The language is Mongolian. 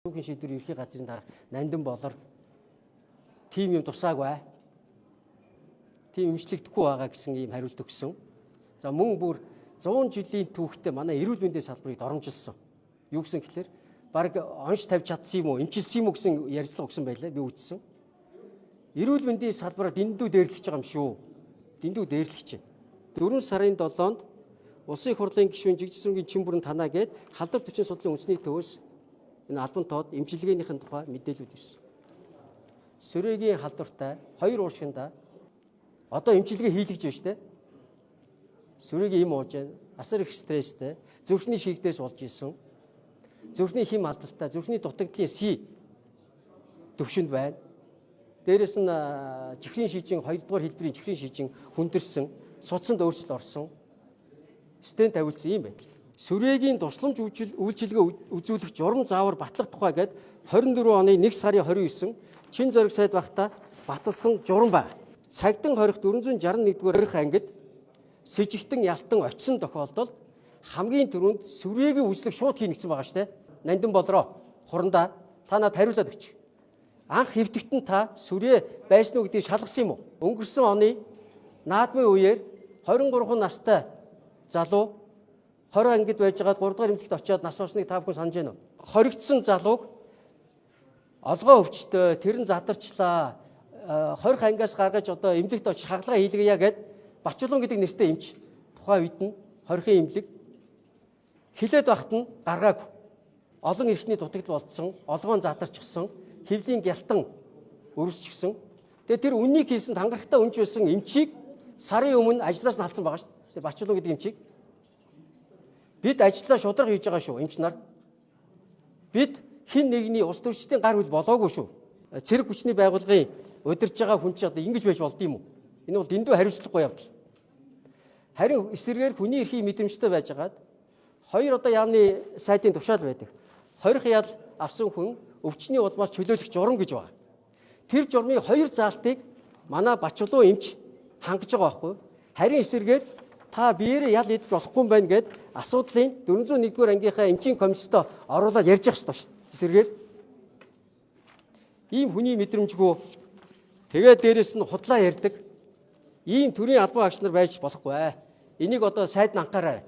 Түүхийн шийдвэр ерхий газрын дарга Нандин Болор тийм юм тусаагүй. Тийм имжлэгдэхгүй байгаа гэсэн ийм хариулт өгсөн. За мөн бүр 100 жилийн түүхтээ манай эрүүл мэндийн салбарыг доромжилсон. Юу гэсэн гэхээр баг онш тавьж чадсан юм уу, эмчилсэн юм уу гэсэн ярилцлага өгсөн байлаа. Би үзсэн. Эрүүл мэндийн салбараар дэндүү дээрлэж байгаа юм шүү. Дэндүү дээрлэж байна. 4 сарын 7-нд Улсын их хурлын гишүүн Жигжсүргийн Чимбүрэн танаа гээд халдвар төчин судлалын үндэсний төвөөс энэ албан тоод эмчилгээнийхэн тухай мэдээлүүд ирсэн. Сүрээгийн халдвартай 2 ууршигнда одоо эмчилгээ хийлгэж байна шүү дээ. Сүрээгийн им ууж байна. Асар их стресстэй, зүрхний шигдээс болж исэн. Зүрхний хэм алдалтай, зүрхний дутагдлын С төвшөнд байна. Дээрээс нь чихрийн шижин 2 дугаар хэлбэрийн чихрийн шижин хүндэрсэн, судсанд өөрчлөлт орсон. Стент тавилсан юм байна. Сүрээгийн тусламж үйлчилгээ үзүүлэх журам заавар батлах тухай гээд 24 оны 1 сарын 29 Чин зориг сайд багта баталсан журам байна. Цагдан хорих 461-р хорих ангид с жигтэн ялтан очисон тохиолдолд хамгийн түрүүнд сүрээгийн үйлчлэг шууд хийнэ гэсэн байгаа шүү дээ. Нандин Болроо хурандаа та надад хариулаад өгч. Анх хэвтэгтэн та сүрээ байсан уу гэдгийг шалгасан юм уу? Өнгөрсөн оны наадмын үеэр 23 настай залуу 20 ангид байж байгаа 3 дахь эмнэлэгт очиод нас барсныг та бүхэн санаж байна уу? Хоригдсон залууг олгоо өвчтөө тэр нь задарчлаа. 20 ангиас гаргаж одоо эмнэлэгт очиж хагалгаа хийлгэе гэд Бачулуун гэдэг нэртэй эмч тухайн үед нь 20-ын эмнэлэг хилээд багт нь гаргаагүй. Олон эрхтний дутагдал болцсон, олгоон задарчихсан, хэвлийн гялтан өрсчихсэн. Тэгээ тэр үннийг хийсэн тангарахтай үнж байсан эмчийг сарын өмнө ажлаас нь халсан байгаа шүү дээ. Бачулуун гэдэг эмчийг бид ажиллаа шударга хийж байгаа шүү эмч нар. Бид хин нэгний ус төрчдийн гар хөл болоогүй шүү. Цэрэг хүчний байгууллагын удирж байгаа хүн чинь одоо ингэж байж болд юм уу? Энэ бол дэндүү хариуцлагагүй явдал. Харин эсрэгээр хүний эрхийн мэдрэмжтэй байжгаад 2 одоо яамны сайдын тушаал байдаг. 20 ял авсан хүн өвчний улмаас чөлөөлөх журам гэж байна. Тэр журмын 2 заалтыг манай Бачулуун эмч хангаж байгаа байхгүй. Харин эсрэгээр та биеэрээ ял идэж болохгүй юм байна гэд асуудлын 401-р ангийнхаа эмчийн комиссод оруулаад ярьж явах хэрэгтэй шүү дээ. Эсрэгээр ийм хүний мэдрэмжгүй тэгээд дээрэс нь худлаа ярьдаг ийм төрлийн албан агч нар байж болохгүй. Энийг одоо сайд нь анхаарай.